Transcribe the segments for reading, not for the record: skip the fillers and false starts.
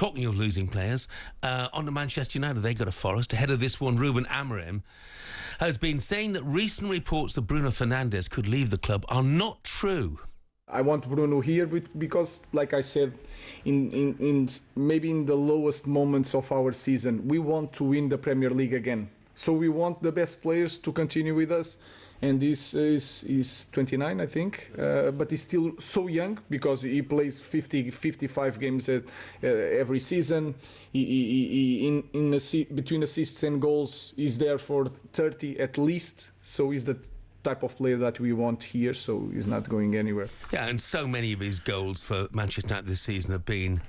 talking of losing players, on to Manchester United. They got a Forest. Ahead of this one, Ruben Amorim has been saying that recent reports that Bruno Fernandes could leave the club are not true. I want Bruno here because, like I said, in maybe in the lowest moments of our season, we want to win the Premier League again. So we want the best players to continue with us. And this is 29, I think, but he's still so young because he plays 55 games every season. Between assists and goals, he's there for 30 at least. So he's the type of player that we want here, so he's not going anywhere. Yeah, and so many of his goals for Manchester United this season have been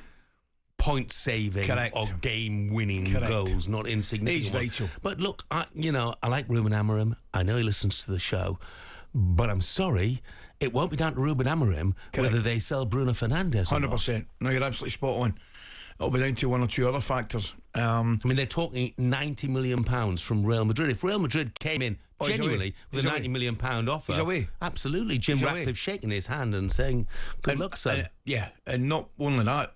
point-saving or game-winning goals, not insignificant. He's vital. But look, I like Ruben Amorim. I know he listens to the show, but I'm sorry, it won't be down to Ruben Amorim whether they sell Bruno Fernandes or 100%. not. No, you're absolutely spot on. It'll be down to one or two other factors. I mean, they're talking £90 million from Real Madrid. If Real Madrid came in genuinely with a £90 million offer, he's away. Absolutely. Jim Ratcliffe shaking his hand and saying, good luck, son. And not only that,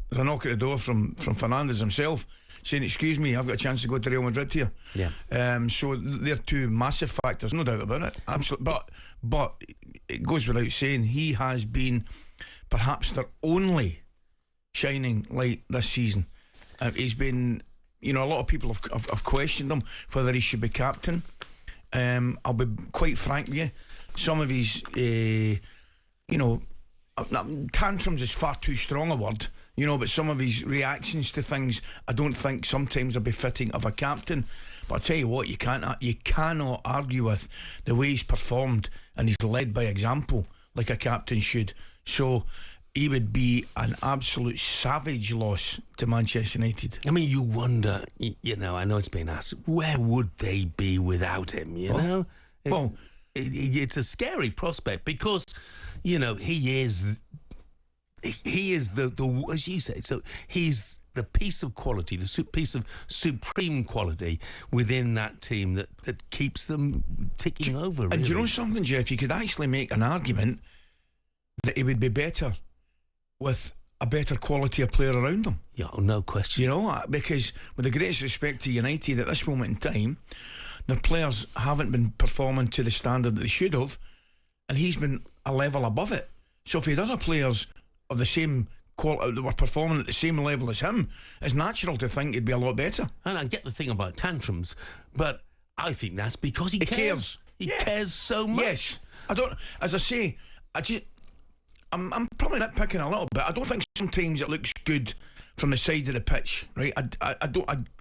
there's a knock at the door from Fernandes himself saying, excuse me, I've got a chance to go to Real Madrid here. Yeah. So they're two massive factors, no doubt about it. Absolutely. But it goes without saying, he has been perhaps their only shining light this season. He's been, a lot of people have questioned him whether he should be captain. I'll be quite frank with you, some of his tantrums is far too strong a word, but some of his reactions to things I don't think sometimes are befitting of a captain. But I tell you what, you cannot argue with the way he's performed, and he's led by example like a captain should. So he would be an absolute savage loss to Manchester United. I mean, you wonder, I know it's been asked, where would they be without him, know? It's a scary prospect because, he is the as you say, so he's the piece of quality, the piece of supreme quality within that team that keeps them ticking over, really. And you know something, Jeff, you could actually make an argument that he would be better with a better quality of player around them. Yeah, no question. Because with the greatest respect to United at this moment in time, their players haven't been performing to the standard that they should have, and he's been a level above it. So if he had other players of the same quality that were performing at the same level as him, it's natural to think he'd be a lot better. And I get the thing about tantrums, but I think that's because he cares. He cares so much. Yes. As I say, I'm probably nitpicking a little bit. I don't think sometimes it looks good from the side of the pitch, right?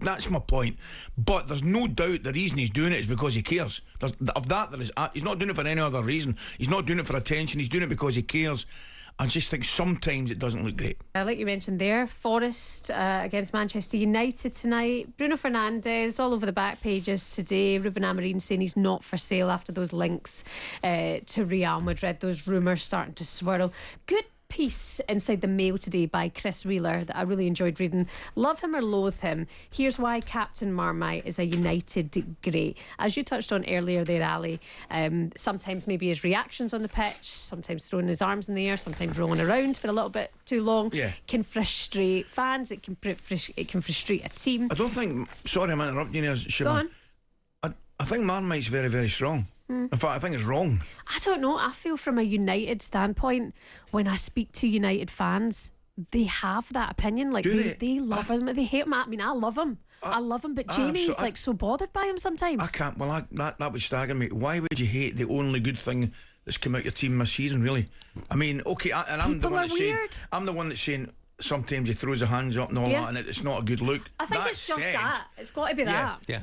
That's my point. But there's no doubt the reason he's doing it is because he cares. He's not doing it for any other reason. He's not doing it for attention. He's doing it because he cares. I just think sometimes it doesn't look great. Like you mentioned there, Forest against Manchester United tonight. Bruno Fernandes all over the back pages today. Ruben Amorim saying he's not for sale after those links to Real Madrid. Those rumours starting to swirl. Good piece inside the Mail today by Chris Wheeler that I really enjoyed reading. Love him or loathe him, here's why Captain Marmite is a United great. As you touched on earlier there, Ali, sometimes maybe his reactions on the pitch, sometimes throwing his arms in the air, sometimes rolling around for a little bit too long, can frustrate fans. It can frustrate a team. I don't think, sorry I'm interrupting you there, Shebahn. Go on. I think Marmite's very, very strong. In fact, I think it's wrong. I don't know. I feel from a United standpoint, when I speak to United fans, they have that opinion. Like they love him, they hate him. I mean, I love him. I love him, but Jamie's so bothered by him sometimes. I can't. Well, that would stagger me. Why would you hate the only good thing that's come out your team this season? Really? I mean, okay, and I'm the one that's saying sometimes he throws his hands up and all that, and it's not a good look. I think it's just that. It's got to be that. Yeah.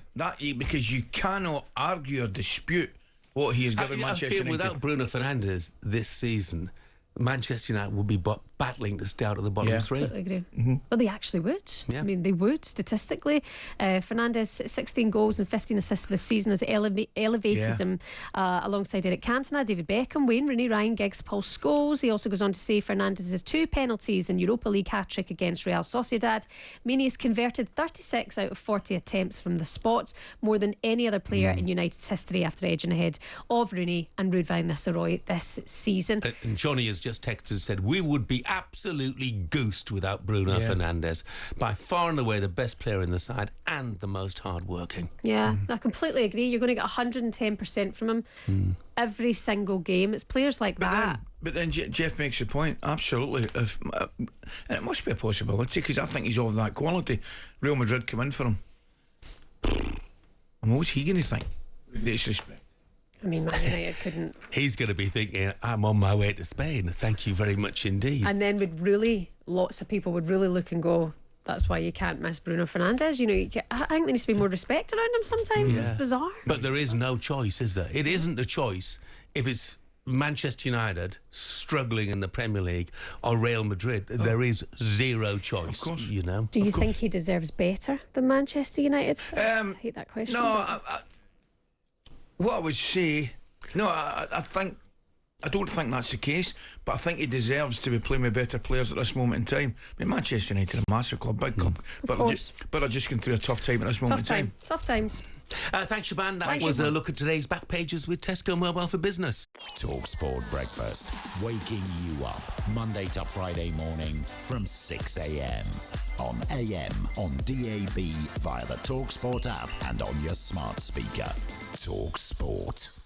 Because you cannot argue or dispute what he has given Manchester United. Without Bruno Fernandes this season, Manchester United would be battling to stay out of the bottom three. I agree. Mm-hmm. Well, they actually would. Yeah. I mean, they would statistically. Fernandes, 16 goals and 15 assists for the season, has elevated him alongside Eric Cantona, David Beckham, Wayne Rooney, Ryan Giggs, Paul Scholes. He also goes on to say Fernandes has 2 penalties in Europa League hat-trick against Real Sociedad. Meaning he's converted 36 out of 40 attempts from the spot, more than any other player in United's history, after edging ahead of Rooney and Ruud van Nistelrooy this season. And Johnny has just texted and said, we would be absolutely goosed without Bruno Fernandes. By far and away the best player in the side and the most hard-working. Yeah, I completely agree. You're going to get 110% from him every single game. It's players like that. But then Jeff makes a point, absolutely. And it must be a possibility, because I think he's of that quality. Real Madrid come in for him. And what's he going to think? Disrespect. I mean, Man United couldn't. He's going to be thinking, I'm on my way to Spain. Thank you very much indeed. And then lots of people would really look and go, that's why you can't miss Bruno Fernandes. You know, I think there needs to be more respect around him sometimes. It's bizarre. But there is no choice, is there? It isn't a choice if it's Manchester United struggling in the Premier League or Real Madrid. There is zero choice, of course. You know. Do you think he deserves better than Manchester United? I hate that question. No, what I would say, I don't think that's the case, but I think he deserves to be playing with better players at this moment in time. I mean, Manchester United are a massive club, big club, but they're just going through a tough time at this moment in time. Tough times. Thanks, Shebahn. That was a look at today's back pages with Tesco Mobile for Business. talkSPORT Breakfast, waking you up Monday to Friday morning from 6 a.m. on AM, on DAB, via the talkSPORT app and on your smart speaker. talkSPORT.